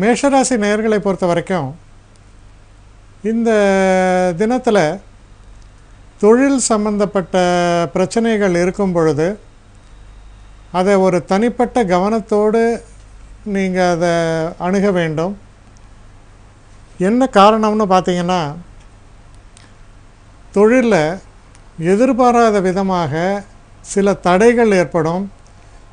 மேஷராசி நேயர்களை பொறுத்த வரைக்கும் இந்த தினத்தில் தொழில் சம்பந்தப்பட்ட பிரச்சனைகள் இருக்கும் பொழுது அதை ஒரு தனிப்பட்ட கவனத்தோடு நீங்கள் அதை அணுக வேண்டும். என்ன காரணம்னு பார்த்தீங்கன்னா, தொழிலில் எதிர்பாராத விதமாக சில தடைகள் ஏற்படும்,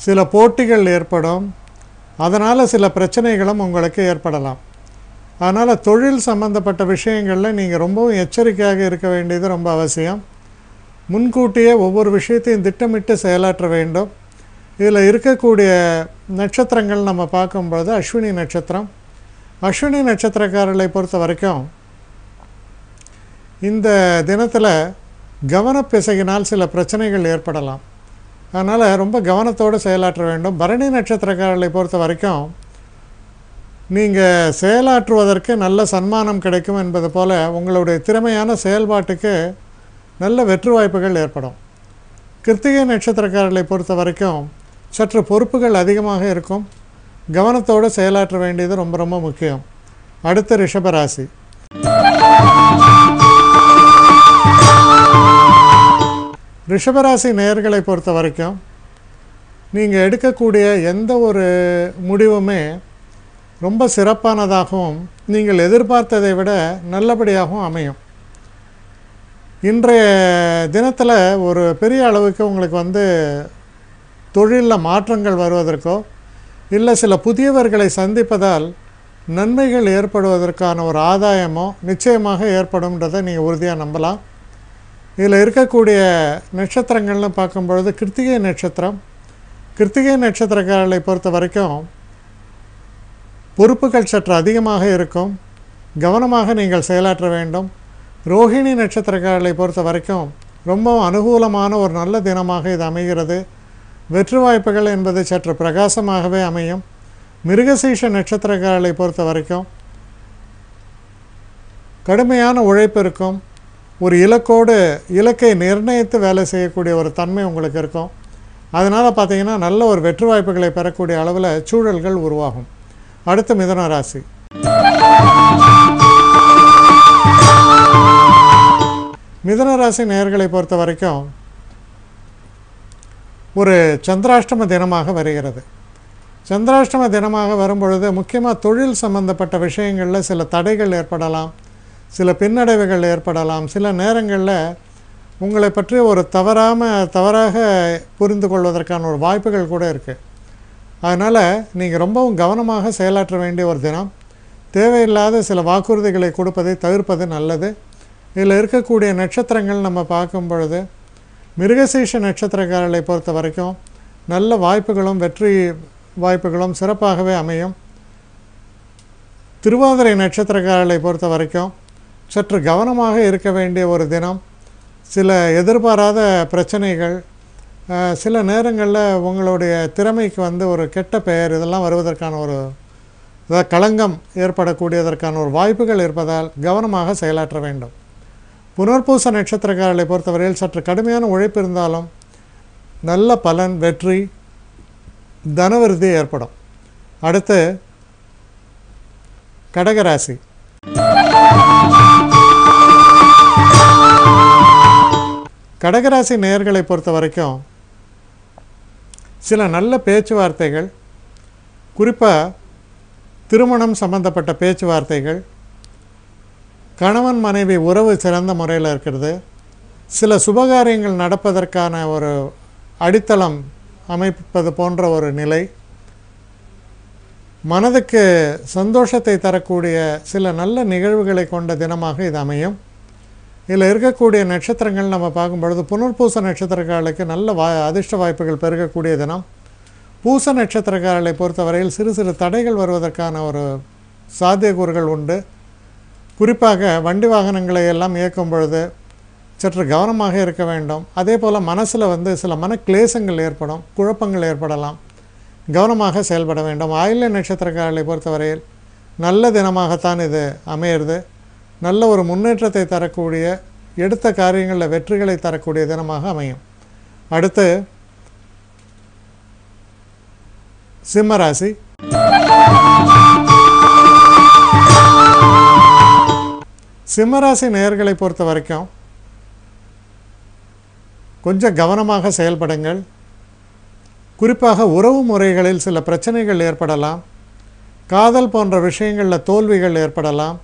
சில போட்டிகள் ஏற்படும், அதனால் சில பிரச்சனைகளும் உங்களுக்கு ஏற்படலாம். அதனால் தொழில் சம்பந்தப்பட்ட விஷயங்களில் நீங்கள் ரொம்பவும் எச்சரிக்கையாக இருக்க வேண்டியது ரொம்ப அவசியம். முன்கூட்டியே ஒவ்வொரு விஷயத்தையும் திட்டமிட்டு செயலாற்ற வேண்டும். இதில் இருக்கக்கூடிய நட்சத்திரங்கள் நம்ம பார்க்கும்பொழுது அஸ்வினி நட்சத்திரம். அஸ்வினி நட்சத்திரக்காரர்களை பொறுத்த வரைக்கும் இந்த தினத்தில் கவனப்பிசகினால் சில பிரச்சனைகள் ஏற்படலாம். அதனால் ரொம்ப கவனத்தோடு செயலாற்ற வேண்டும். பரணி நட்சத்திரக்காரர்களை பொறுத்த வரைக்கும் நீங்கள் செயலாற்றுவதற்கு நல்ல சன்மானம் கிடைக்கும் என்பது போல் உங்களுடைய திறமையான செயல்பாட்டுக்கு நல்ல வெற்றி வாய்ப்புகள் ஏற்படும். கிருத்திகை நட்சத்திரக்காரர்களை பொறுத்த வரைக்கும் சற்று பொறுப்புகள் அதிகமாக இருக்கும். கவனத்தோடு செயலாற்ற வேண்டியது ரொம்ப ரொம்ப முக்கியம். அடுத்த ரிஷபராசி. ரிஷபராசி நேயர்களை பொறுத்த வரைக்கும் நீங்கள் எடுக்கக்கூடிய எந்த ஒரு முடிவுமே ரொம்ப சிறப்பானதாகவும் நீங்கள் எதிர்பார்த்ததை விட நல்லபடியாகவும் அமையும். இன்றைய தினத்தில் ஒரு பெரிய அளவுக்கு உங்களுக்கு தொழிலில் மாற்றங்கள் வருவதற்கோ இல்லை சில புதியவர்களை சந்திப்பதால் நன்மைகள் ஏற்படுவதற்கான ஒரு ஆதாயமோ நிச்சயமாக ஏற்படும்ன்றதை நீங்கள் உறுதியாக நம்பலாம். இதில் இருக்கக்கூடிய நட்சத்திரங்கள்னு பார்க்கும்பொழுது கிருத்திகை நட்சத்திரம். கிருத்திகை நட்சத்திரக்காரர்களை பொறுத்த வரைக்கும் பொறுப்புகள் சற்று அதிகமாக இருக்கும். கவனமாக நீங்கள் செயலாற்ற வேண்டும். ரோஹிணி நட்சத்திரக்காரர்களை பொறுத்த வரைக்கும் ரொம்பவும் அனுகூலமான ஒரு நல்ல தினமாக இது அமைகிறது. வெற்றி வாய்ப்புகள் என்பது சற்று பிரகாசமாகவே அமையும். மிருகசீஷ நட்சத்திரக்காரர்களை பொறுத்த வரைக்கும் கடுமையான உழைப்பு இருக்கும். ஒரு இலக்கை நிர்ணயித்து வேலை செய்யக்கூடிய ஒரு தன்மை உங்களுக்கு இருக்கும். அதனால் பார்த்திங்கன்னா நல்ல ஒரு வெற்றி வாய்ப்புகளை பெறக்கூடிய அளவில் சூழல்கள் உருவாகும். அடுத்து மிதுன ராசி. மிதுன ராசி நேயர்களை பொறுத்த வரைக்கும் ஒரு சந்திராஷ்டம தினமாக வருகிறது. சந்திராஷ்டம தினமாக வரும்பொழுது முக்கியமாக தொழில் சம்பந்தப்பட்ட விஷயங்களில் சில தடைகள் ஏற்படலாம், சில பின்னடைவுகள் ஏற்படலாம். சில நேரங்களில் உங்களை பற்றி ஒரு தவறாக புரிந்து கொள்வதற்கான ஒரு வாய்ப்புகள் கூட இருக்குது. அதனால் நீங்கள் ரொம்பவும் கவனமாக செயலாற்ற வேண்டிய ஒரு தினம். தேவையில்லாத சில வாக்குறுதிகளை கொடுப்பதை தவிர்ப்பது நல்லது. இதில் இருக்கக்கூடிய நட்சத்திரங்கள் நம்ம பார்க்கும் பொழுது மிருகசீஷ நட்சத்திரக்காரர்களை பொறுத்த வரைக்கும் நல்ல வாய்ப்புகளும் வெற்றி வாய்ப்புகளும் சிறப்பாகவே அமையும். திருவாதிரை நட்சத்திரக்காரர்களை பொறுத்த வரைக்கும் சற்று கவனமாக இருக்க வேண்டிய ஒரு தினம். சில எதிர்பாராத பிரச்சனைகள், சில நேரங்களில் உங்களுடைய திறமைக்கு ஒரு கெட்ட பெயர் இதெல்லாம் வருவதற்கான ஒரு களங்கம் ஏற்படக்கூடியதற்கான ஒரு வாய்ப்புகள் இருப்பதால் கவனமாக செயலாற்ற வேண்டும். புனர்பூச நட்சத்திரக்காரர்களை பொறுத்தவரையில் சற்று கடுமையான உழைப்பு இருந்தாலும் நல்ல பலன், வெற்றி, தனவிருத்தி ஏற்படும். அடுத்து கடகராசி. கடகராசி நேயர்களை பொறுத்த வரைக்கும் சில நல்ல பேச்சுவார்த்தைகள், குறிப்பாக திருமணம் சம்பந்தப்பட்ட பேச்சுவார்த்தைகள், கணவன் மனைவி உறவு சிறந்த முறையில் இருக்கிறது, சில சுபகாரியங்கள் நடப்பதற்கான ஒரு அடித்தளம் அமைப்பது போன்ற ஒரு நிலை, மனதுக்கு சந்தோஷத்தை தரக்கூடிய சில நல்ல நிகழ்வுகளை கொண்ட தினமாக இது அமையும். இதில் இருக்கக்கூடிய நட்சத்திரங்கள் நம்ம பார்க்கும்பொழுது புனர்பூச நட்சத்திரக்காரர்களுக்கு நல்ல அதிர்ஷ்ட வாய்ப்புகள் பெருகக்கூடிய தினம். பூச நட்சத்திரக்காரர்களை பொறுத்தவரையில் சிறு சிறு தடைகள் வருவதற்கான ஒரு சாத்தியக்கூறுகள் உண்டு. குறிப்பாக வண்டி வாகனங்களை எல்லாம் இயக்கும் பொழுது சற்று கவனமாக இருக்க வேண்டும். அதே போல் மனசில் சில மனக்லேசங்கள் ஏற்படும், குழப்பங்கள் ஏற்படலாம். கவனமாக செயல்பட வேண்டும். ஆயில்ய நட்சத்திரக்காரர்களை பொறுத்தவரையில் நல்ல தினமாகத்தான் இது அமையிறது. நல்ல ஒரு முன்னேற்றத்தை தரக்கூடிய, எடுத்த காரியங்களில் வெற்றிகளை தரக்கூடிய தினமாக அமையும். அடுத்து சிம்மராசி. சிம்மராசி நேயர்களை பொறுத்த வரைக்கும் கொஞ்சம் கவனமாக செயல்படுங்கள். குறிப்பாக உறவு முறைகளில் சில பிரச்சனைகள் ஏற்படலாம். காதல் போன்ற விஷயங்களில் தோல்விகள் ஏற்படலாம்.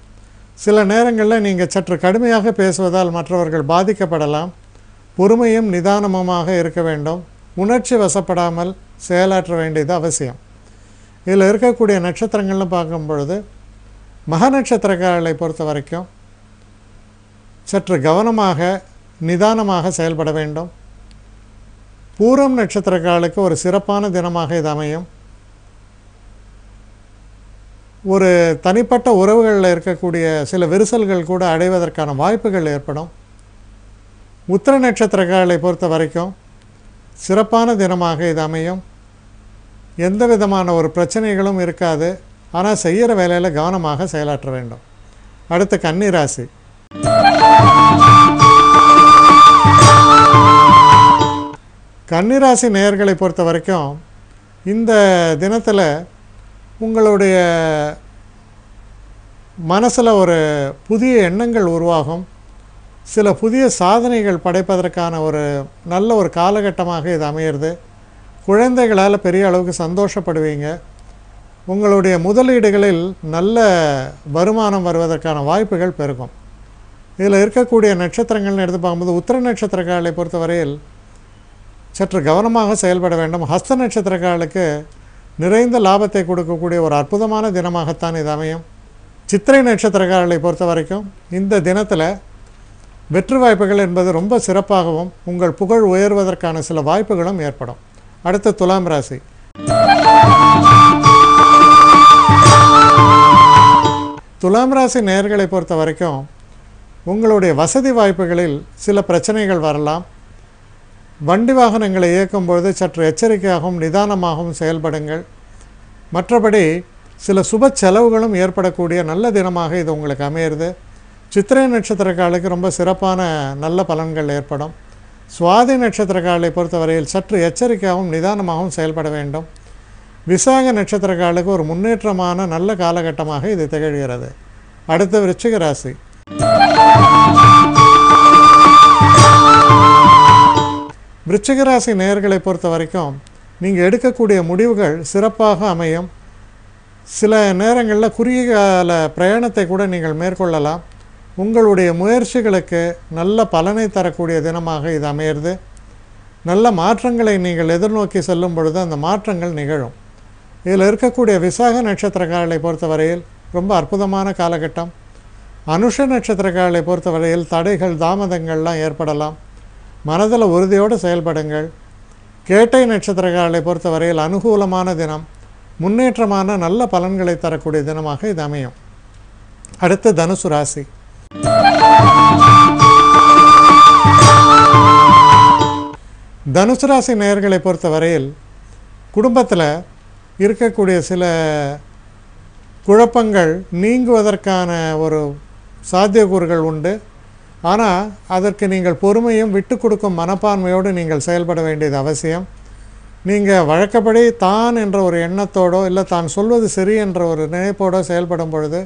சில நேரங்களில் நீங்கள் சற்று கடுமையாக பேசுவதால் மற்றவர்கள் பாதிக்கப்படலாம். பொறுமையும் நிதானமுமாக இருக்க வேண்டும். உணர்ச்சி வசப்படாமல் செயலாற்ற வேண்டியது அவசியம். இதில் இருக்கக்கூடிய நட்சத்திரங்கள்னு பார்க்கும் பொழுது மக நட்சத்திரக்காரர்களை பொறுத்த வரைக்கும் சற்று கவனமாக நிதானமாக செயல்பட வேண்டும். பூரம் நட்சத்திரக்காரர்களுக்கு ஒரு சிறப்பான தினமாக இது அமையும். ஒரு தனிப்பட்ட உறவுகளில் இருக்கக்கூடிய சில விரிசல்கள் கூட அடைவதற்கான வாய்ப்புகள் ஏற்படும். உத்திர நட்சத்திரக்காரர்களை பொறுத்த வரைக்கும் சிறப்பான தினமாக இது அமையும். எந்த விதமான ஒரு பிரச்சனைகளும் இருக்காது. ஆனால் செய்கிற வேலையில் கவனமாக செயலாற்ற வேண்டும். அடுத்து கன்னி ராசி. கன்னி ராசி நேயர்களை பொறுத்த வரைக்கும் இந்த தினத்தில் உங்களுடைய மனசில் ஒரு புதிய எண்ணங்கள் உருவாகும். சில புதிய சாதனைகள் படைப்பதற்கான ஒரு நல்ல ஒரு காலகட்டமாக இது அமையிறது. குழந்தைகளால் பெரிய அளவுக்கு சந்தோஷப்படுவீங்க. உங்களுடைய முதலீடுகளில் நல்ல வருமானம் வருவதற்கான வாய்ப்புகள் பெருகும். இதில் இருக்கக்கூடிய நட்சத்திரங்கள்னு எடுத்து பார்க்கும்போது உத்திர நட்சத்திரக்காரர்களை பொறுத்தவரையில் சற்று கவனமாக செயல்பட வேண்டும். ஹஸ்த நட்சத்திரக்காரர்களுக்கு நிறைந்த லாபத்தை கொடுக்கக்கூடிய ஒரு அற்புதமான தினமாகத்தான் இது அமையும். சித்திரை நட்சத்திரக்காரர்களை பொறுத்த வரைக்கும் இந்த தினத்தில் வெற்றி வாய்ப்புகள் என்பது ரொம்ப சிறப்பாகவும் உங்கள் புகழ் உயர்வதற்கான சில வாய்ப்புகளும் ஏற்படும். அடுத்து துலாம் ராசி. துலாம் ராசி நேயர்களை பொறுத்த வரைக்கும் உங்களுடைய வசதி வாய்ப்புகளில் சில பிரச்சனைகள் வரலாம். வண்டி வாகனங்களை இயக்கும்பொழுது சற்று எச்சரிக்கையாகவும் நிதானமாகவும் செயல்படுங்கள். மற்றபடி சில சுப செலவுகளும் ஏற்படக்கூடிய நல்ல தினமாக இது உங்களுக்கு அமையிறது. சித்திரை நட்சத்திரக்காரர்களுக்கு ரொம்ப சிறப்பான நல்ல பலன்கள் ஏற்படும். சுவாதி நட்சத்திரக்காரர்களை பொறுத்தவரையில் சற்று எச்சரிக்கையாகவும் நிதானமாகவும் செயல்பட வேண்டும். விசாக நட்சத்திரக்காரர்களுக்கு ஒரு முன்னேற்றமான நல்ல காலகட்டமாக இது திகழ்கிறது. அடுத்த விருச்சிக ராசி. விருச்சிக ராசி நேயர்களை பொறுத்த வரைக்கும் நீங்கள் எடுக்கக்கூடிய முடிவுகள் சிறப்பாக அமையும். சில நேரங்களில் குறுகிய கால பிரயாணத்தை கூட நீங்கள் மேற்கொள்ளலாம். உங்களுடைய முயற்சிகளுக்கு நல்ல பலனை தரக்கூடிய தினமாக இது அமையிறது. நல்ல மாற்றங்களை நீங்கள் எதிர்நோக்கி செல்லும் பொழுது அந்த மாற்றங்கள் நிகழும். இதில் இருக்கக்கூடிய விசாக நட்சத்திரக்காரர்களை பொறுத்தவரையில் ரொம்ப அற்புதமான காலகட்டம். அனுஷ நட்சத்திரக்காரர்களை பொறுத்தவரையில் தடைகள் தாமதங்கள்லாம் ஏற்படலாம். மனதில் உறுதியோடு செயல்படுங்கள். கேட்டை நட்சத்திரக்காரர்களை பொறுத்தவரையில் அனுகூலமான தினம், முன்னேற்றமான நல்ல பலன்களை தரக்கூடிய தினமாக இது அமையும். அடுத்து தனுசு ராசி. தனுசு ராசி நேயர்களை பொறுத்த வரையில் குடும்பத்தில் இருக்கக்கூடிய சில குழப்பங்கள் நீங்குவதற்கான ஒரு சாத்தியக்கூறுகள் உண்டு. ஆனால் அதற்கு நீங்கள் பொறுமையும் விட்டு கொடுக்கும் மனப்பான்மையோடு நீங்கள் செயல்பட வேண்டியது அவசியம். நீங்கள் வழக்கப்படி தான் என்ற ஒரு எண்ணத்தோடோ இல்லை தான் சொல்வது சரி என்ற ஒரு நினைப்போடோ செயல்படும் பொழுது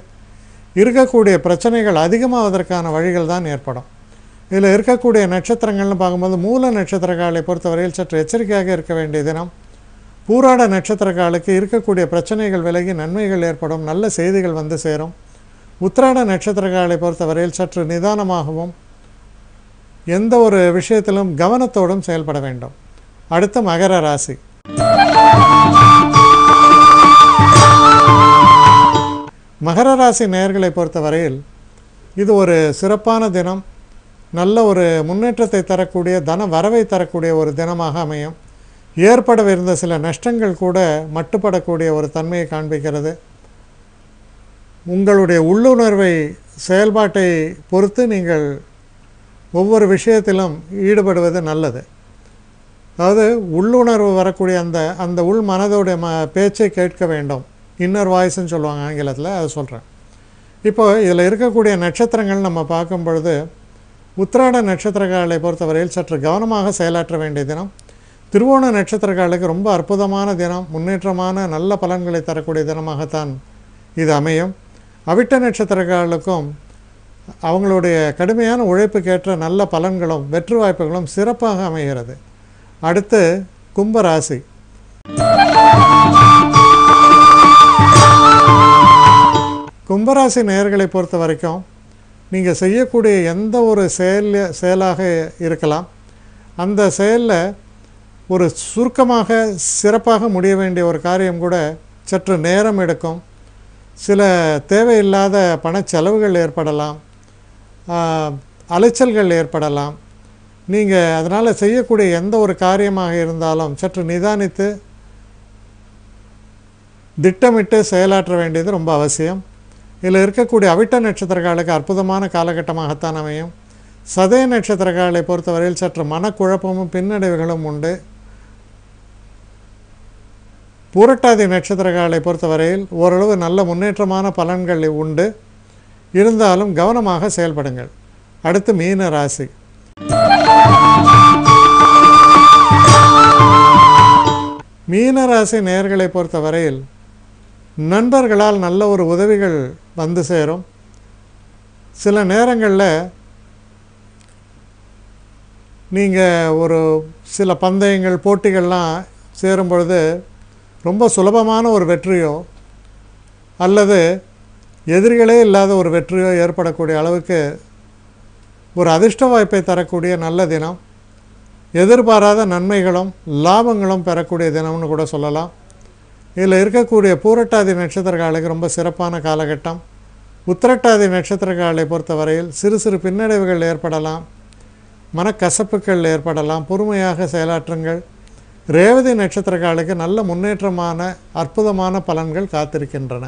இருக்கக்கூடிய பிரச்சனைகள் அதிகமாவதற்கான வழிகள் தான் ஏற்படும். இதில் இருக்கக்கூடிய நட்சத்திரங்கள்னு பார்க்கும்போது மூல நட்சத்திரக்காரர்களை பொறுத்தவரையில் சற்று எச்சரிக்கையாக இருக்க வேண்டிய தினம். பூராட நட்சத்திரக்காரர்களுக்கு இருக்கக்கூடிய பிரச்சனைகள் விலகி நன்மைகள் ஏற்படும், நல்ல செய்திகள் வந்து சேரும். உத்திராட நட்சத்திரக்காரர்களை பொறுத்தவரையில் சற்று நிதானமாகவும் எந்த ஒரு விஷயத்திலும் கவனத்தோடும் செயல்பட வேண்டும். அடுத்து மகர ராசி. மகர ராசி நேயர்களை பொறுத்தவரையில் இது ஒரு சிறப்பான தினம். நல்ல ஒரு முன்னேற்றத்தை தரக்கூடிய தன வரவை தரக்கூடிய ஒரு தினமாக அமையும். ஏற்படவிருந்த சில நஷ்டங்கள் கூட மட்டுப்படக்கூடிய ஒரு தன்மையை காண்பிக்கிறது. உங்களுடைய உள்ளுணர்வை செயல்பாட்டை பொறுத்து நீங்கள் ஒவ்வொரு விஷயத்திலும் ஈடுபடுவது நல்லது. அதாவது உள்ளுணர்வு வரக்கூடிய அந்த உள் மனதோடைய பேச்சை கேட்க வேண்டும். இன்னர் வாய்ஸ்ன்னு சொல்லுவாங்க ஆங்கிலத்தில், அதை சொல்கிறேன். இப்போது இதில் இருக்கக்கூடிய நட்சத்திரங்கள் நம்ம பார்க்கும் பொழுது உத்திராட நட்சத்திரக்காரர்களை பொறுத்தவரையில் சற்று கவனமாக செயலாற்ற வேண்டிய தினம். திருவோண நட்சத்திரக்காரர்களுக்கு ரொம்ப அற்புதமான தினம், முன்னேற்றமான நல்ல பலன்களை தரக்கூடிய தினமாகத்தான் இது அமையும். அவிட்ட நட்சத்திரக்காரர்களுக்கும் அவங்களுடைய கடுமையான உழைப்புக்கேற்ற நல்ல பலன்களும் வெற்றி வாய்ப்புகளும் சிறப்பாக அமைகிறது. அடுத்து கும்பராசி. கும்பராசி நேயர்களை பொறுத்த வரைக்கும் நீங்கள் செய்யக்கூடிய எந்த ஒரு செயலாக இருக்கலாம், அந்த செயலில் ஒரு சுருக்கமாக சிறப்பாக முடிய வேண்டிய ஒரு காரியம் கூட சற்று நேரம் எடுக்கும். சில தேவையில்லாத பணச்செலவுகள் ஏற்படலாம், அலைச்சல்கள் ஏற்படலாம். நீங்கள் அதனால் செய்யக்கூடிய எந்த ஒரு காரியமாக இருந்தாலும் சற்று நிதானித்து திட்டமிட்டு செயலாற்ற வேண்டியது ரொம்ப அவசியம். இதில் இருக்கக்கூடிய அவிட்ட நட்சத்திரக்காலுக்கு அற்புதமான காலகட்டமாகத்தான் அமையும். சதய நட்சத்திரக்காலை பொறுத்தவரையில் சற்று மனக்குழப்பமும் பின்னடைவுகளும் உண்டு. பூரட்டாதி நட்சத்திரக்காலை பொறுத்தவரையில் ஓரளவு நல்ல முன்னேற்றமான பலன்கள் உண்டு. இருந்தாலும் கவனமாக செயல்படுங்கள். அடுத்து மீன ராசி. மீன ராசி நேயர்களை பொறுத்தவரையில் நண்பர்களால் நல்ல ஒரு உதவிகள் வந்து சேரும். சில நேரங்களில் நீங்கள் ஒரு சில பந்தயங்கள் போட்டிகள்லாம் சேரும் பொழுது ரொம்ப சுலபமான ஒரு வெற்றியோ அல்லது எதிரிகளே இல்லாத ஒரு வெற்றியோ ஏற்படக்கூடிய அளவுக்கு ஒரு அதிர்ஷ்ட வாய்ப்பை தரக்கூடிய நல்ல தினம். எதிர்பாராத நன்மைகளும் லாபங்களும் பெறக்கூடிய தினம்னு கூட சொல்லலாம். இதில் இருக்கக்கூடிய பூரட்டாதி நட்சத்திரக்காலுக்கு ரொம்ப சிறப்பான காலகட்டம். உத்திரட்டாதி நட்சத்திரக்காலை பொறுத்தவரையில் சிறு சிறு பின்னடைவுகள் ஏற்படலாம், மனக்கசப்புகள் ஏற்படலாம். பொறுமையாக செயலாற்றுங்கள். ரேவதி நட்சத்திரக்காலுக்கு நல்ல முன்னேற்றமான அற்புதமான பலன்கள் காத்திருக்கின்றன.